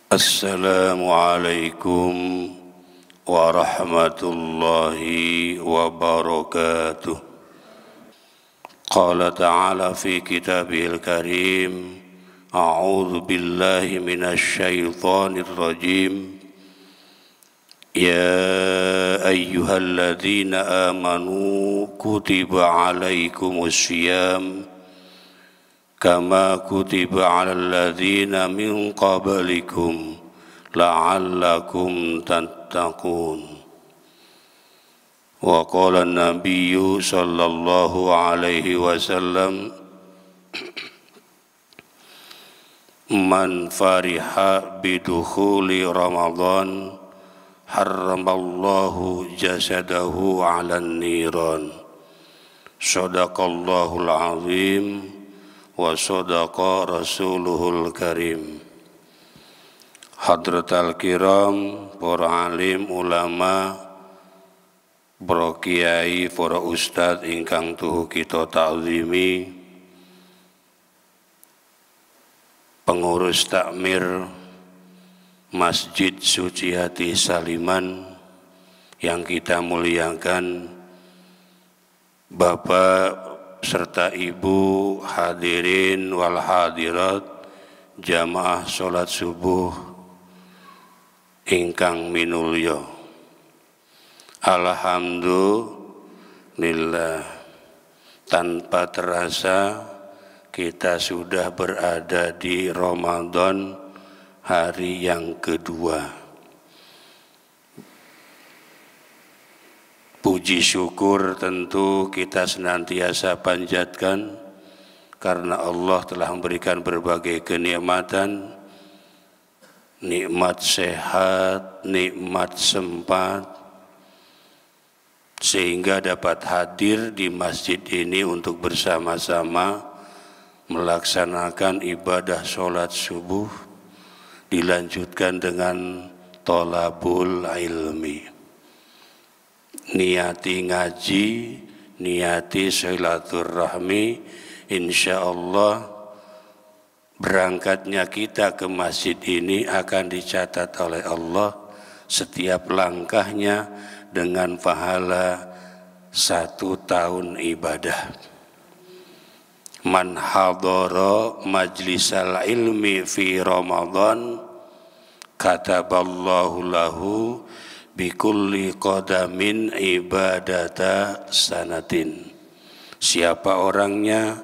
Assalamualaikum warahmatullahi wabarakatuh. Qala ta'ala fi kitabihil karim, a'udzu billahi minasy syaithanir rajim. Ya ayyuhalladzina amanu kutiba alaikumus syiyam kama kutiba 'alal ladzina min qablikum la'allakum tattaqun. Wa qala an-nabiyyu sallallahu alaihi wasallam, man fariha bidukhuli Ramadan harramallahu jasadahu 'alan niran. Shadaqallahul azim wa sadaqa rasuluhul karim. Hadratal kiram, para alim ulama, para kiai, para ustad ingkang tuhu kita ta'zimi, pengurus takmir Masjid Suci Hati Saliman yang kita muliakan, Bapak serta Ibu hadirin wal hadirat jamaah sholat subuh ingkang minulya. Alhamdulillah, tanpa terasa kita sudah berada di Ramadan hari yang kedua. Puji syukur tentu kita senantiasa panjatkan karena Allah telah memberikan berbagai kenikmatan, nikmat sehat, nikmat sempat, sehingga dapat hadir di masjid ini untuk bersama-sama melaksanakan ibadah sholat subuh, dilanjutkan dengan tholabul ilmi. Niati ngaji, niati silaturahmi, insya Allah berangkatnya kita ke masjid ini akan dicatat oleh Allah setiap langkahnya dengan pahala 1 tahun ibadah. Man hadara majlisal ilmi fi Ramadan kataballahu lahu bikulli qadamin ibadata sanatin. Siapa orangnya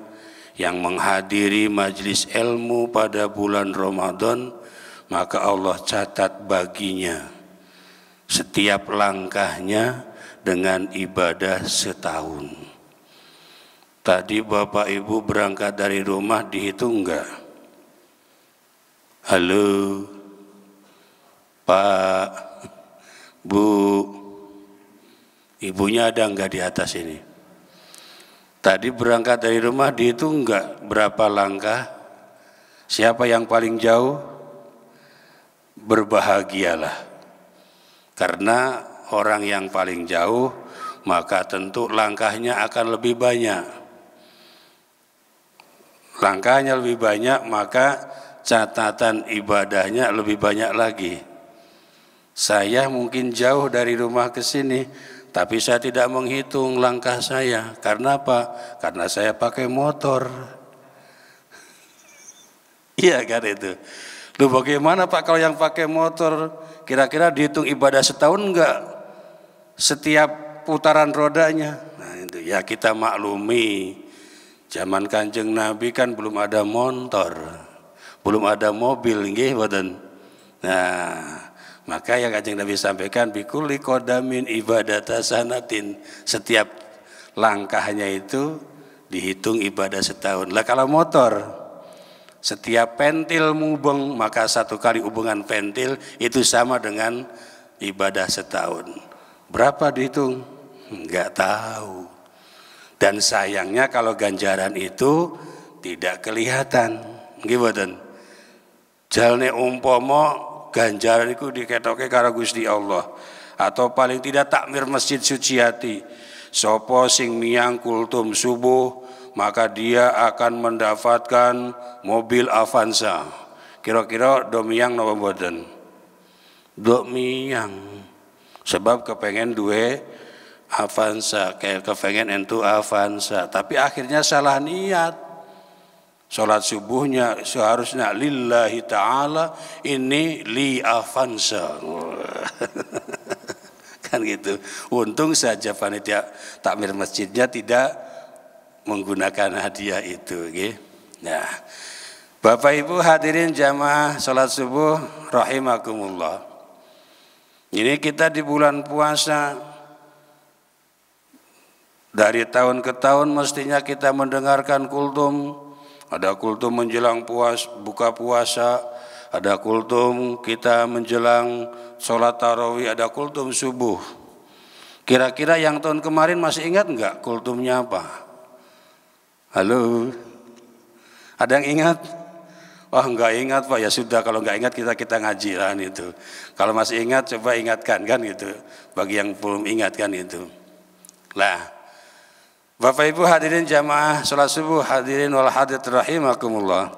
yang menghadiri majlis ilmu pada bulan Ramadan, maka Allah catat baginya setiap langkahnya dengan ibadah setahun. Tadi Bapak Ibu berangkat dari rumah dihitung enggak? Halo Pak, Bu, ibunya ada enggak di atas ini? Tadi berangkat dari rumah dihitung enggak berapa langkah? Siapa yang paling jauh? Berbahagialah. Karena orang yang paling jauh maka tentu langkahnya akan lebih banyak. Langkahnya lebih banyak maka catatan ibadahnya lebih banyak lagi. Saya mungkin jauh dari rumah ke sini, tapi saya tidak menghitung langkah saya. Karena apa? Karena saya pakai motor. Iya kan itu. Loh bagaimana Pak kalau yang pakai motor? Kira-kira dihitung ibadah setahun enggak? Setiap putaran rodanya. Nah itu ya kita maklumi. Zaman Kanjeng Nabi kan belum ada motor, belum ada mobil, nggih mboten. Nah, maka yang Kanjeng Nabi sampaikan bikulli qadamin ibadata sanatin, setiap langkahnya itu dihitung ibadah setahun. Lah kalau motor, setiap pentil mubeng maka 1 kali hubungan pentil itu sama dengan ibadah setahun. Berapa dihitung? Enggak tahu. Dan sayangnya kalau ganjaran itu tidak kelihatan. Nggih mboten. Jalne umpama ganjaran itu diketoke karo Gusti Allah, atau paling tidak takmir Masjid Suci Hati. Sopo sing miyang kultum subuh maka dia akan mendapatkan mobil Avanza. Kira-kira domiyang napa mboten? Domiyang. Sebab kepengen duwe Avanza, kayak kepengen entu Avanza, tapi akhirnya salah niat. Sholat subuhnya seharusnya lillahi ta'ala, ini li Avanza. Kan gitu. Untung saja panitia takmir masjidnya tidak menggunakan hadiah itu. Nah, Bapak Ibu hadirin jamaah sholat subuh rahimakumullah. Ini kita di bulan puasa. Dari tahun ke tahun mestinya kita mendengarkan kultum. Ada kultum menjelang buka puasa, ada kultum kita menjelang sholat tarawih, ada kultum subuh. Kira-kira yang tahun kemarin masih ingat enggak kultumnya apa? Halo? Ada yang ingat? Wah enggak ingat Pak, ya sudah kalau enggak ingat kita ngaji lah itu. Kalau masih ingat coba ingatkan kan gitu. Bagi yang belum ingat kan itu. Lah, Bapak Ibu hadirin jamaah sholat subuh, hadirin wal hadirat rahimakumullah.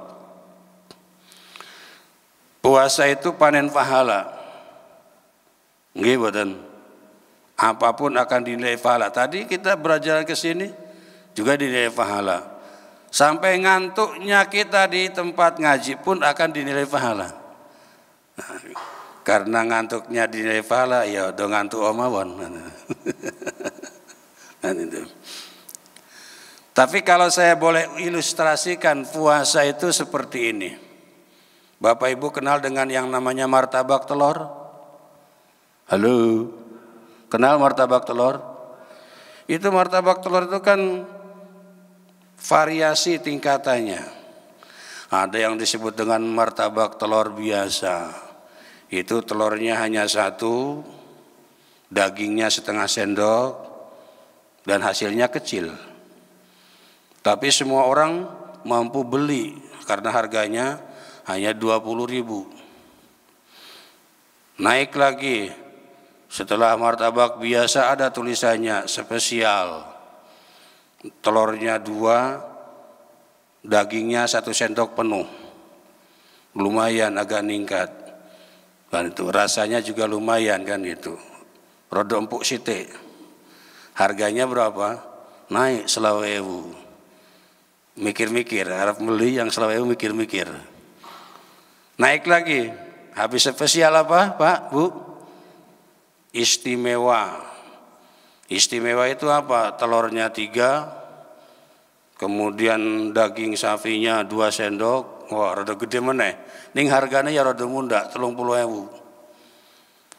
Puasa itu panen pahala. Nggih mboten? Apapun akan dinilai pahala. Tadi kita belajar ke sini juga dinilai pahala. Sampai ngantuknya kita di tempat ngaji pun akan dinilai pahala. Nah, karena ngantuknya dinilai pahala, ya do ngantuk omawon. Itu. Tapi kalau saya boleh ilustrasikan puasa itu seperti ini. Bapak Ibu kenal dengan yang namanya martabak telur? Halo? Kenal martabak telur? Itu martabak telur itu kan variasi tingkatannya. Ada yang disebut dengan martabak telur biasa. Itu telurnya hanya satu, dagingnya setengah sendok, dan hasilnya kecil. Tapi semua orang mampu beli karena harganya hanya 20.000. Naik lagi, setelah martabak biasa ada tulisannya spesial. Telurnya 2, dagingnya 1 sendok penuh. Lumayan agak ningkat. Kan itu rasanya juga lumayan kan itu. Rodo empuk sithik. Harganya berapa? Naik 20.000. Mikir-mikir, harap beli yang 20.000 mikir-mikir. Naik lagi, habis spesial apa Pak, Bu? Istimewa. Istimewa itu apa? Telurnya 3, kemudian daging sapinya 2 sendok. Wah, rada gede meneh. Ning harganya ya rada mundak, 30.000.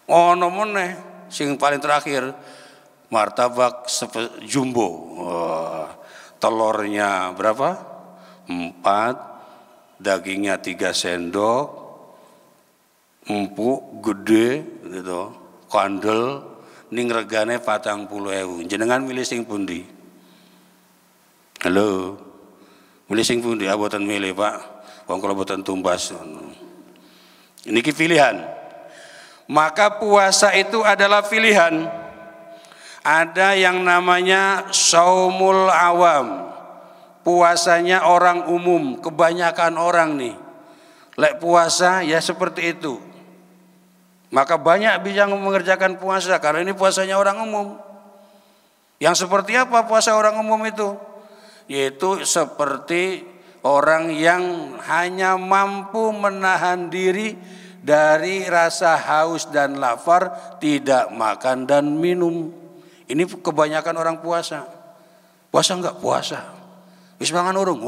Ono meneh sing paling terakhir martabak jumbo. Wah, telurnya berapa? 4, dagingnya 3 sendok, empuk, gede, gitu, kandel, ning regane 40.000. Jenengan milih sing pundi? Halo, milih sing pundi? Aboten milih Pak, wong kula boten tumbas. Ini pilihan. Maka puasa itu adalah pilihan. Ada yang namanya saumul awam, puasanya orang umum, kebanyakan orang nih. Lek puasa ya seperti itu. Maka banyak bisa mengerjakan puasa karena ini puasanya orang umum. Yang seperti apa puasa orang umum itu? Yaitu seperti orang yang hanya mampu menahan diri dari rasa haus dan lapar, tidak makan dan minum. Ini kebanyakan orang puasa. Puasa enggak? Puasa. Wis mangan urung.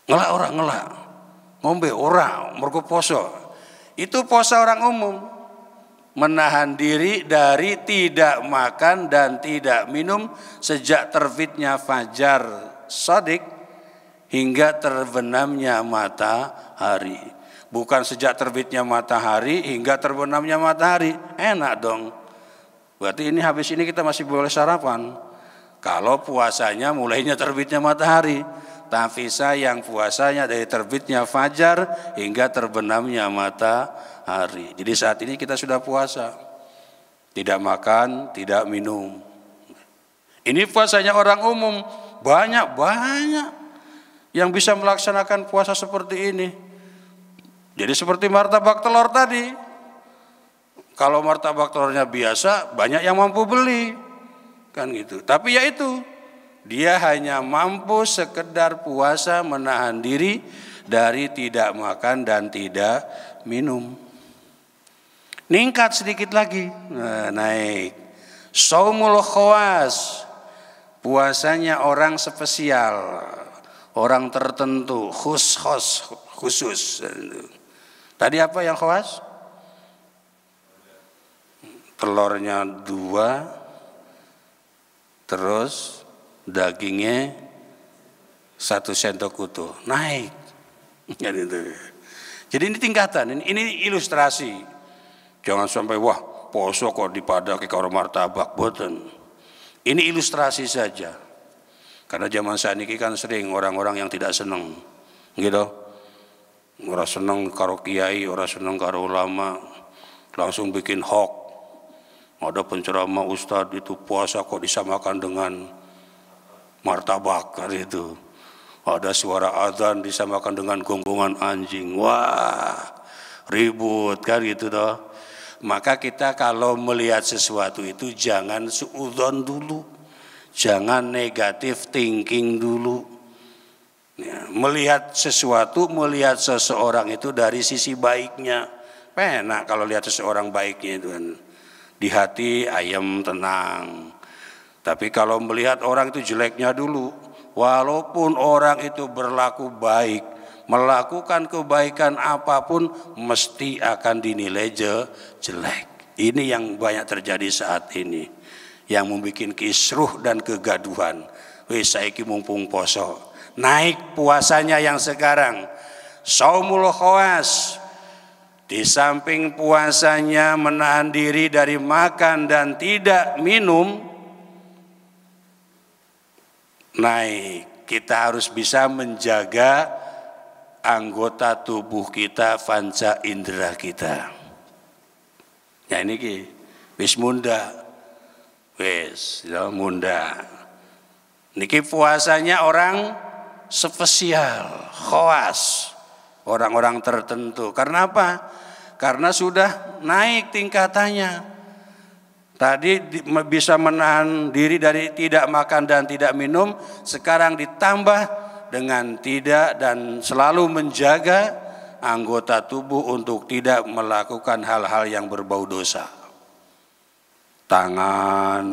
Ngelak orang ngelak. Ngombe ora, mergo poso. Itu puasa orang umum. Menahan diri dari tidak makan dan tidak minum sejak terbitnya fajar shadiq hingga terbenamnya matahari. Bukan sejak terbitnya matahari hingga terbenamnya matahari. Enak dong. Berarti ini habis ini kita masih boleh sarapan. Kalau puasanya mulainya terbitnya matahari. Tapi saya yang puasanya dari terbitnya fajar hingga terbenamnya matahari. Jadi saat ini kita sudah puasa. Tidak makan, tidak minum. Ini puasanya orang umum. Banyak. yang bisa melaksanakan puasa seperti ini. Jadi seperti martabak telur tadi. Kalau martabak telurnya biasa, banyak yang mampu beli. Kan gitu. Tapi ya itu, dia hanya mampu sekedar puasa menahan diri dari tidak makan dan tidak minum. Ningkat sedikit lagi, naik. Shaumul khawas, puasanya orang spesial, orang tertentu, khusus. Tadi apa yang khawas? Telurnya 2, terus dagingnya 1 sendok utuh, naik. Jadi ini tingkatan, ini ilustrasi. Jangan sampai wah poso kok dipadaki karo martabak, boten. Ini ilustrasi saja. Karena zaman saat ini kan sering orang-orang yang tidak senang, gitu. Orang senang karo kiai, orang senang karo ulama, langsung bikin hoax. Ada penceramah ustadz itu puasa kok disamakan dengan martabak, kan itu. Ada suara azan disamakan dengan gonggongan anjing. Wah, ribut kan gitu toh. Maka kita kalau melihat sesuatu itu jangan suudzon dulu, jangan negatif thinking dulu. Ya, melihat sesuatu, melihat seseorang itu dari sisi baiknya. Enak kalau lihat seseorang baiknya itu kan. Di hati ayam tenang. Tapi kalau melihat orang itu jeleknya dulu, walaupun orang itu berlaku baik, melakukan kebaikan apapun mesti akan dinilai jelek. Ini yang banyak terjadi saat ini, yang membuat kisruh dan kegaduhan. Wis saiki mumpung poso, naik puasanya yang sekarang. Shaumul khawas, di samping puasanya menahan diri dari makan dan tidak minum, naik. Kita harus bisa menjaga anggota tubuh kita, panca indera kita. Ya ini ki, wis munda, wis ya munda. Niki puasanya orang spesial, khawas, orang-orang tertentu. Karena apa? Karena sudah naik tingkatannya. Tadi bisa menahan diri dari tidak makan dan tidak minum, sekarang ditambah dengan tidak dan selalu menjaga anggota tubuh untuk tidak melakukan hal-hal yang berbau dosa. Tangan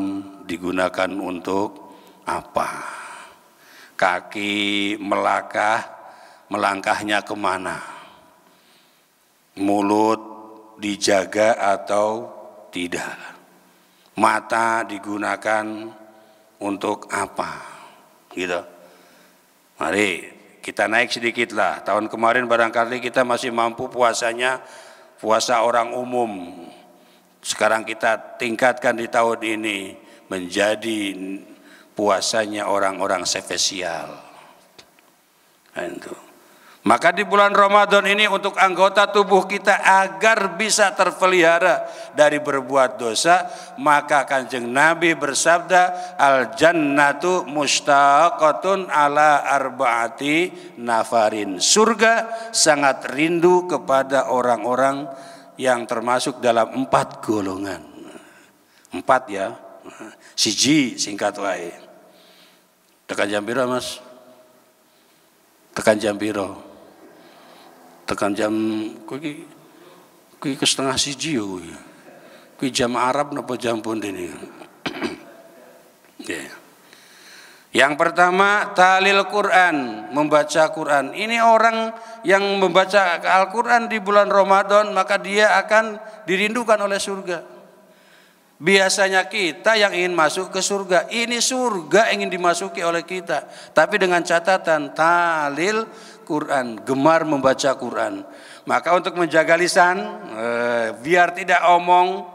digunakan untuk apa? Kaki melangkahnya kemana? Mulut dijaga atau tidak? Mata digunakan untuk apa? Gitu. Mari kita naik sedikit lah. Tahun kemarin barangkali kita masih mampu puasanya puasa orang umum. Sekarang kita tingkatkan di tahun ini menjadi puasanya orang-orang spesial. Itu. Maka di bulan Ramadan ini untuk anggota tubuh kita agar bisa terpelihara dari berbuat dosa, maka Kanjeng Nabi bersabda, al jannatu mustaqatun ala arba'ati nafarin. Surga sangat rindu kepada orang-orang yang termasuk dalam 4 golongan. 4 ya. Siji singkat wae. Tekan jam piro, Mas? Tekan jam piro? Tekan jam kuwi ke setengah 1 yo. Kuwi jam Arab napa jam pundi ini? Yeah. Yang pertama tahlil Quran, membaca Quran. Ini orang yang membaca Al-Quran di bulan Ramadan, maka dia akan dirindukan oleh surga. Biasanya kita yang ingin masuk ke surga, ini surga ingin dimasuki oleh kita. Tapi dengan catatan tahlil Quran, gemar membaca Quran. Maka untuk menjaga lisan, biar tidak omong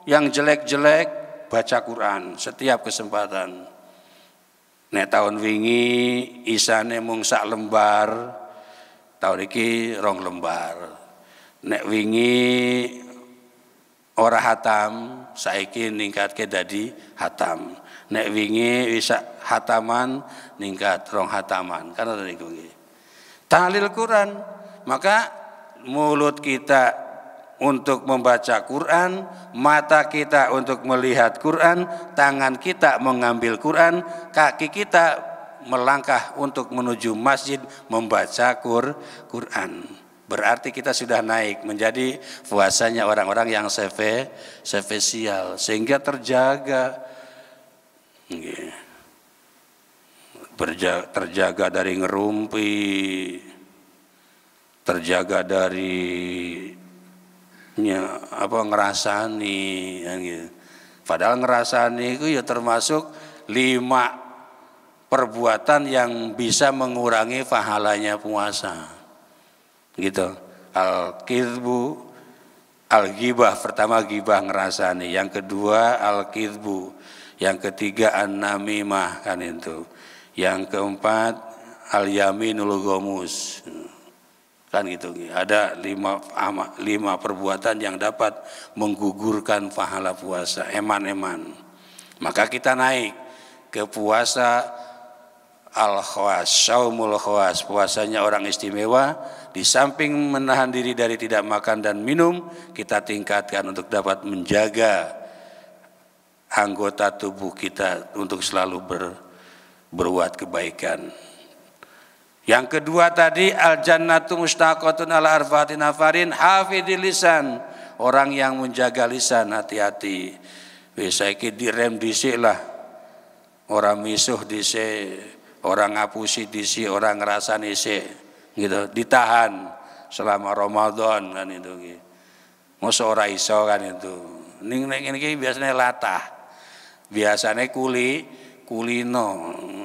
yang jelek-jelek, baca Quran setiap kesempatan. Nek tahun wingi isane mung sak lembar, tahun iki 2 lembar. Nek wingi ora hatam saiki ningkatke dadi hatam. Nek wingi bisa hataman ningkat rong hataman kan niku nggih. Tahlil Quran, maka mulut kita untuk membaca Quran, mata kita untuk melihat Quran, tangan kita mengambil Quran, kaki kita melangkah untuk menuju masjid membaca Quran. Berarti kita sudah naik menjadi puasanya orang-orang yang spesial, sehingga terjaga, terjaga dari ngerumpi, terjaga dari ngerasani, gitu. Padahal ngerasani itu ya termasuk 5 perbuatan yang bisa mengurangi pahalanya puasa. Gitu. Al-kidbu, al-ghibah, pertama ghibah ngerasani, yang kedua al-kidbu, yang ketiga an-namimah kan itu, yang keempat al-yaminul ghamus kan gitu. Ada 5 perbuatan yang dapat menggugurkan pahala puasa, eman-eman. Maka kita naik ke puasa al-khawas, syaumul khawas, puasanya orang istimewa. Di samping menahan diri dari tidak makan dan minum, kita tingkatkan untuk dapat menjaga anggota tubuh kita untuk selalu berbuat kebaikan. Yang kedua tadi al-jannatu mustaqatun ala arba'ati nafarin hafidil lisan, orang yang menjaga lisan, hati-hati. Saiki direm dhisik lah. Orang misuh dhisik, orang ngapusi dhisik, orang ngrasani dhisik. Gitu, ditahan selama Ramadan kan itu gitu. Mosok ora iso kan itu. Ning iki biasanya latah. Biasanya kulino.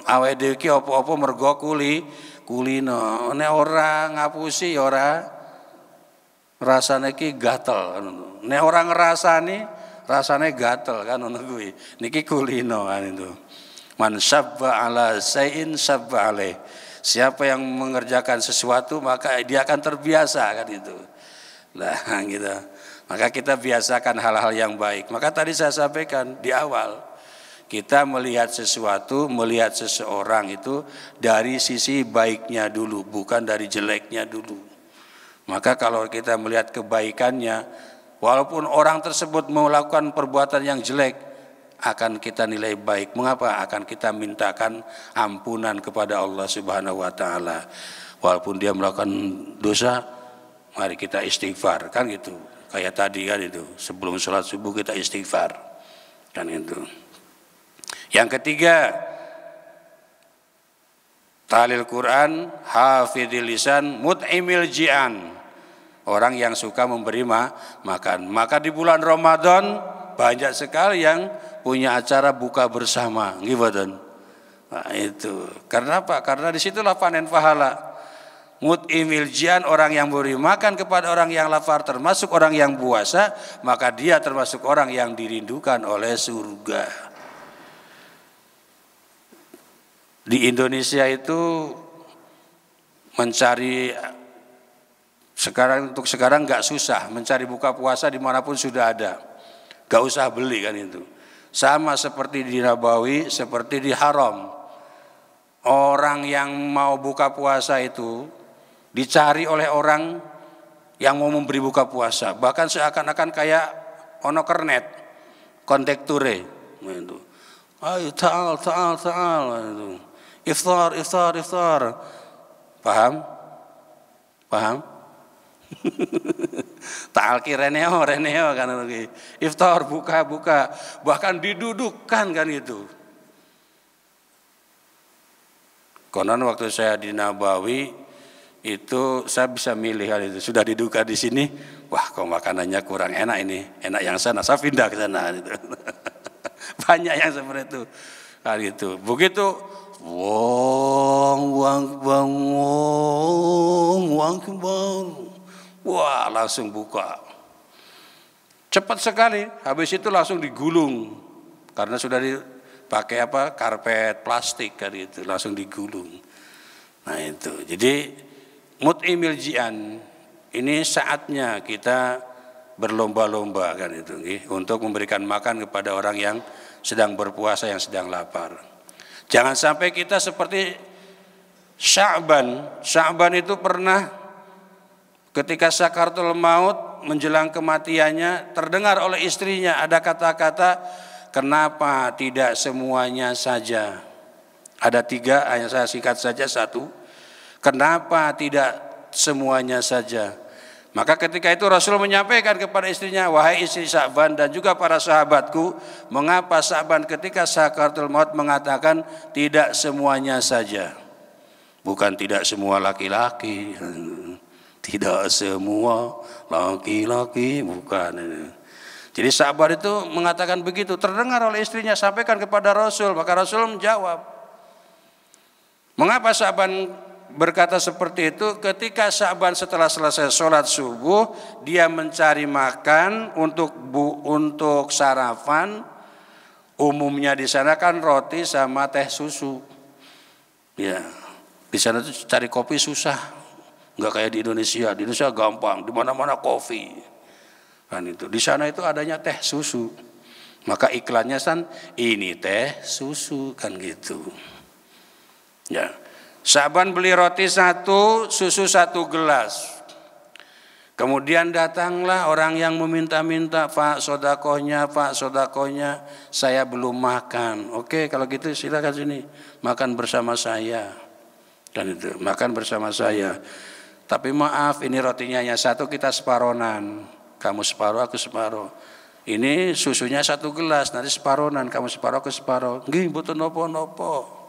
Awake dhewe iki apa-apa mergo kulino. Nek ora ngapusi ya ora rasane iki gatel. Nek ora ngrasani rasane gatel kan ngono kuwi. Niki kulino kan itu. Man sabba ala sayin sabba alaih. Siapa yang mengerjakan sesuatu maka dia akan terbiasa kan itu. Lah gitu. Maka kita biasakan hal-hal yang baik. Maka tadi saya sampaikan di awal, kita melihat sesuatu, melihat seseorang itu dari sisi baiknya dulu, bukan dari jeleknya dulu. Maka kalau kita melihat kebaikannya, walaupun orang tersebut melakukan perbuatan yang jelek, akan kita nilai baik. Mengapa? Akan kita mintakan ampunan kepada Allah Subhanahu wa taala. Walaupun dia melakukan dosa, mari kita istighfar, kan gitu. Kayak tadi kan itu, sebelum sholat subuh kita istighfar. Kan itu. Yang ketiga, tahlil Quran, hafidil lisan, mut'imil ji'an. Orang yang suka memberi makan. Maka di bulan Ramadan banyak sekali yang punya acara buka bersama, gimana? Nah itu, karena apa? Karena disitulah panen pahala. Mut'imil jian, orang yang beri makan kepada orang yang lapar, termasuk orang yang puasa, maka dia termasuk orang yang dirindukan oleh surga. Di Indonesia itu mencari sekarang nggak susah, mencari buka puasa dimanapun sudah ada, nggak usah beli kan itu. Sama seperti di Nabawi, seperti di Haram. Orang yang mau buka puasa itu dicari oleh orang yang mau memberi buka puasa. Bahkan seakan-akan kayak ono kernet, kondekture. Itu. Ayo ta'al. Itu. Iftar. Paham? Ta'al ki reneo kan lagi. Iftar buka. Bahkan didudukkan kan itu. Konon waktu saya di Nabawi itu saya bisa milih hal itu. Sudah didudukkan di sini, wah kok makanannya kurang enak ini. Enak yang sana, saya pindah ke sana gitu. Banyak yang seperti itu. Hal itu. Begitu wah langsung buka. Cepat sekali. Habis itu langsung digulung. Karena sudah dipakai karpet plastik kan itu, langsung digulung. Nah itu. Jadi mut'imil ji'an, ini saatnya kita berlomba-lomba kan itu untuk memberikan makan kepada orang yang sedang berpuasa, yang sedang lapar. Jangan sampai kita seperti Sya'ban. Sya'ban itu pernah ketika sakaratul maut menjelang kematiannya terdengar oleh istrinya ada kata-kata, kenapa tidak semuanya saja? Ada 3, hanya saya singkat saja. 1, kenapa tidak semuanya saja? Maka ketika itu Rasul menyampaikan kepada istrinya, wahai istri Sya'ban dan juga para sahabatku, mengapa Sya'ban ketika sakaratul maut mengatakan tidak semuanya saja? Bukan tidak semua laki-laki, tidak semua laki-laki, bukan. Jadi Sya'ban itu mengatakan begitu, terdengar oleh istrinya, sampaikan kepada Rasul. Maka Rasul menjawab, mengapa Sya'ban berkata seperti itu? Ketika Sya'ban setelah selesai sholat subuh, dia mencari makan untuk sarapan. Umumnya di sana kan roti sama teh susu. Ya, di sana tuh cari kopi susah, nggak kayak di Indonesia. Di Indonesia gampang, di mana-mana kopi. Kan itu. Di sana itu adanya teh susu. Maka iklannya kan ini teh susu kan gitu. Ya. Sya'ban beli roti 1, susu 1 gelas. Kemudian datanglah orang yang meminta-minta, Pak sodakohnya, saya belum makan. Oke, kalau gitu silakan sini, makan bersama saya. Dan itu, makan bersama saya. Tapi maaf, ini rotinya hanya 1, kita separonan. Kamu separuh, aku separuh. Ini susunya 1 gelas, nanti separonan, kamu separuh, aku separuh. Nggih, mboten nopo-nopo.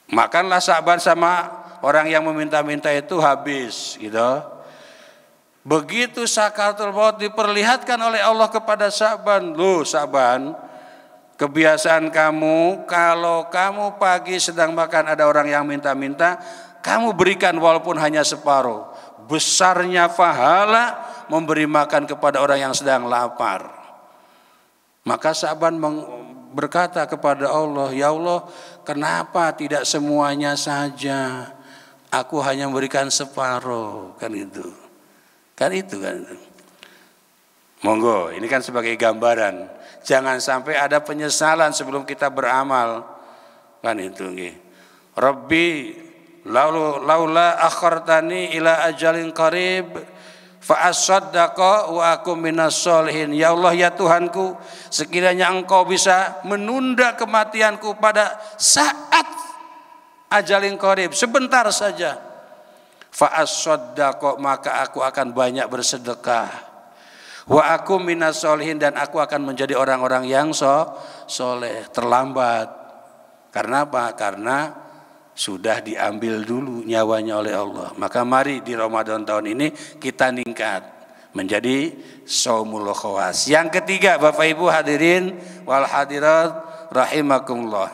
Makanlah Sya'ban sama orang yang meminta-minta itu habis gitu. Begitu sakaratul maut diperlihatkan oleh Allah kepada Sya'ban, loh Sya'ban, kebiasaan kamu kalau kamu pagi sedang makan ada orang yang minta-minta, kamu berikan walaupun hanya separuh. Besarnya pahala memberi makan kepada orang yang sedang lapar. Maka Sya'ban berkata kepada Allah, ya Allah, kenapa tidak semuanya saja? Aku hanya memberikan separuh, kan itu. Kan itu kan. Monggo, ini kan sebagai gambaran. Jangan sampai ada penyesalan sebelum kita beramal. Kan itu nggih. Rabbi laula akhartani ila ajalin qarib fa asaddaqa wa akum minas sholihin. Ya Allah, ya Tuhanku, sekiranya Engkau bisa menunda kematianku pada saat ajalin qarib, sebentar saja, fa asaddaqa, maka aku akan banyak bersedekah, wa akum minas sholihin, dan aku akan menjadi orang-orang yang soleh. Terlambat. Karena apa? Karena sudah diambil dulu nyawanya oleh Allah. Maka mari di Ramadan tahun ini kita meningkat menjadi shaumul khawas. Yang ketiga, Bapak Ibu hadirin wal hadirat rahimakumullah,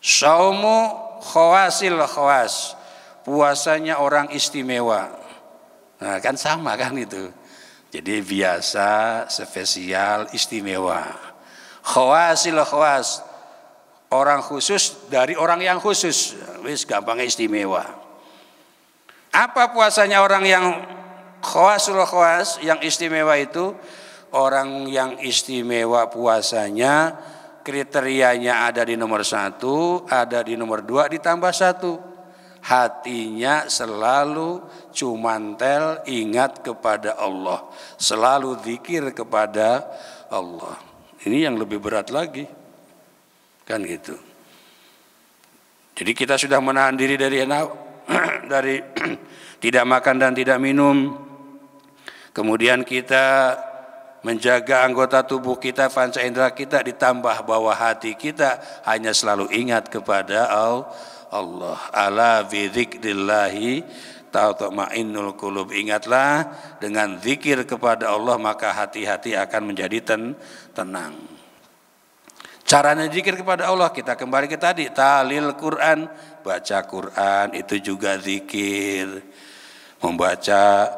shaumu khawasil khawas, puasanya orang istimewa. Nah kan sama kan itu. Jadi biasa, spesial, istimewa. Khawasil khawas, orang khusus dari orang yang khusus, wis gampangnya istimewa. Apa puasanya orang yang khawasul khawas, yang istimewa itu? Orang yang istimewa puasanya kriterianya ada di nomor 1, ada di nomor 2, ditambah 1. Hatinya selalu cumantel ingat kepada Allah, selalu zikir kepada Allah. Ini yang lebih berat lagi. Kan gitu. Jadi kita sudah menahan diri dari tidak makan dan tidak minum. Kemudian kita menjaga anggota tubuh kita, panca indera kita, ditambah bahwa hati kita hanya selalu ingat kepada Allah. Ala bi dzikrillahi tatma'innul qulub. Ingatlah, dengan zikir kepada Allah maka hati-hati akan menjadi tenang. Caranya zikir kepada Allah, kita kembali ke tadi, talil Quran, baca Quran itu juga zikir. Membaca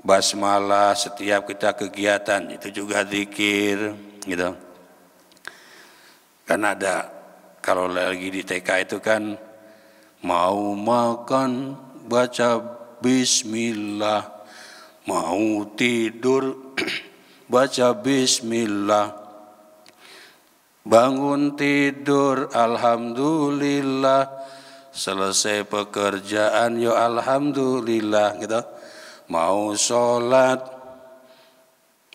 basmalah setiap kita kegiatan itu juga zikir, gitu. Karena ada, kalau lagi di TK itu kan mau makan baca bismillah, Mau tidur baca bismillah, bangun tidur alhamdulillah, selesai pekerjaan yo alhamdulillah gitu. Mau sholat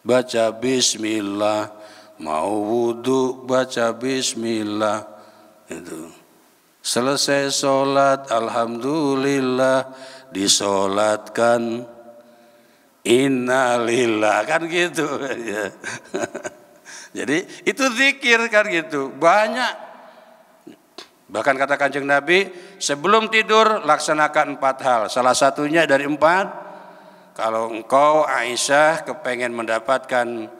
baca bismillah, mau wudu baca bismillah itu. Selesai sholat alhamdulillah, disolatkan innalillah, kan gitu ya. Jadi itu zikir kan gitu, banyak. Bahkan kata Kanjeng Nabi, sebelum tidur laksanakan 4 hal. Salah satunya dari 4, kalau engkau Aisyah kepengen mendapatkan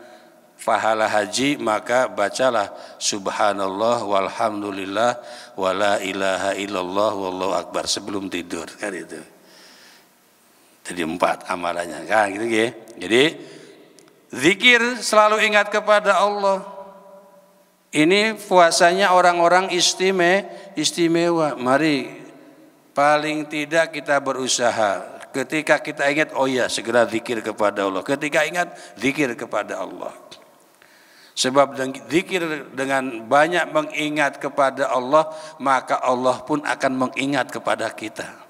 pahala haji, maka bacalah subhanallah walhamdulillah wala ilaha illallah wallahu akbar sebelum tidur, kan itu. Jadi 4 amalannya kan gitu ya. Jadi zikir, selalu ingat kepada Allah. Ini puasanya orang-orang istimewa. Mari paling tidak kita berusaha. Ketika kita ingat, oh ya segera zikir kepada Allah. Ketika ingat, zikir kepada Allah. Sebab zikir dengan banyak mengingat kepada Allah, maka Allah pun akan mengingat kepada kita.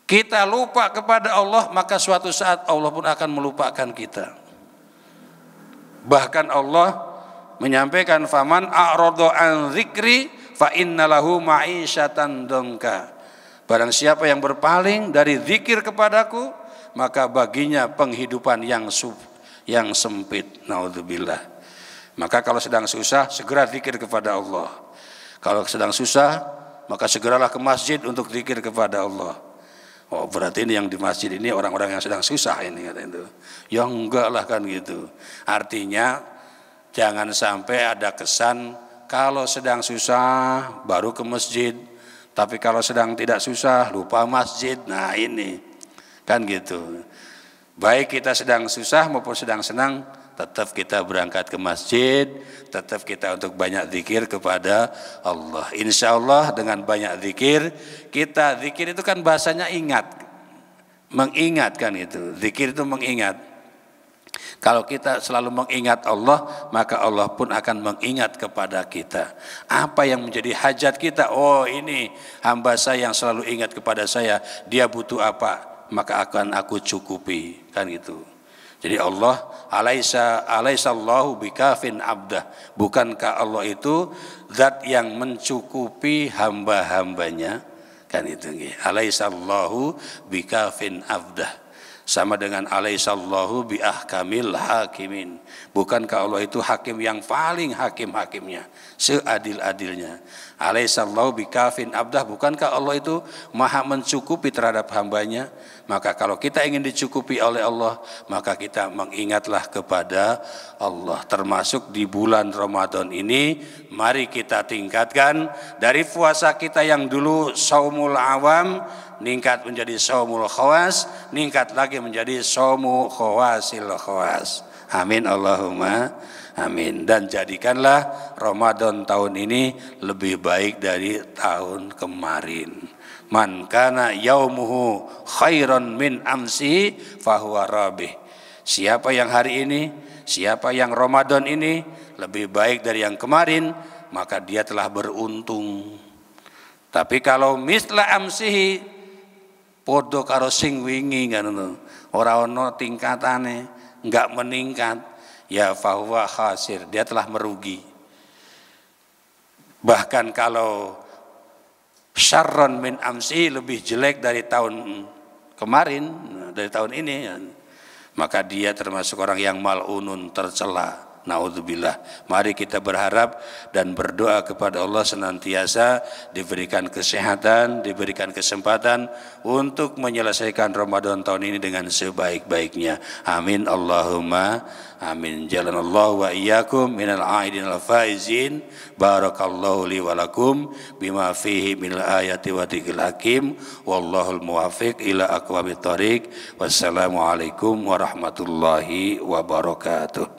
Kita lupa kepada Allah, maka suatu saat Allah pun akan melupakan kita. Bahkan Allah menyampaikan, faman a'rada an dzikri fa innalahu ma'isyatan dongka. Barang siapa yang berpaling dari zikir kepadaku, maka baginya penghidupan yang sempit. Naudzubillah. Maka kalau sedang susah, segera zikir kepada Allah. Kalau sedang susah, maka segeralah ke masjid untuk zikir kepada Allah. Oh, berarti ini yang di masjid ini orang-orang yang sedang susah ini, kata itu. Ya enggak lah kan gitu. Artinya jangan sampai ada kesan kalau sedang susah baru ke masjid, tapi kalau sedang tidak susah lupa masjid. Nah ini kan gitu. Baik kita sedang susah maupun sedang senang, tetap kita berangkat ke masjid, tetap kita untuk banyak zikir kepada Allah. Insya Allah dengan banyak zikir, zikir itu kan bahasanya ingat, mengingat kan itu. Zikir itu mengingat. Kalau kita selalu mengingat Allah, maka Allah pun akan mengingat kepada kita. Apa yang menjadi hajat kita? Oh ini hamba saya yang selalu ingat kepada saya, dia butuh apa, maka akan aku cukupi, kan gitu. Jadi Allah alaisallahu bikafin abdah. Bukankah Allah itu zat yang mencukupi hamba-hambanya? Kan itu. Alaisallahu bikafin abdah. Sama dengan alaisallahu bi ahkamil hakimin. Bukankah Allah itu hakim yang paling hakim-hakimnya, seadil-adilnya. Alaisallahu bikafin abdah. Bukankah Allah itu maha mencukupi terhadap hambanya? Maka kalau kita ingin dicukupi oleh Allah, maka kita mengingatlah kepada Allah. Termasuk di bulan Ramadan ini, mari kita tingkatkan dari puasa kita yang dulu shaumul awam, ningkat menjadi shaumul khawas, ningkat lagi menjadi shaumu khawasil khawas. Amin Allahumma amin. Dan jadikanlah Ramadan tahun ini lebih baik dari tahun kemarin. Man kana yaumuhu khairan min amsi fahuwa rabih. Siapa yang hari ini, siapa yang Ramadan ini lebih baik dari yang kemarin, maka dia telah beruntung. Tapi kalau misla amsihi, podo karo sing wingi kan, ora ono tingkatane, enggak meningkat, ya fahuwa khasir, dia telah merugi. Bahkan kalau syarron min amsi, lebih jelek dari tahun kemarin, dari tahun ini, maka dia termasuk orang yang mal'unun, tercela. Naudzubillah. Mari kita berharap dan berdoa kepada Allah senantiasa diberikan kesehatan, diberikan kesempatan untuk menyelesaikan Ramadan tahun ini dengan sebaik-baiknya. Amin Allahumma amin. Jalanallahu wa iyyakum minal aidin al faizin. Barakallahu li wa lakum bima fihi minal ayati wa dzikril hakim. Wallahul muwaffiq ila aqwamit thoriq. Wassalamualaikum warahmatullahi wabarakatuh.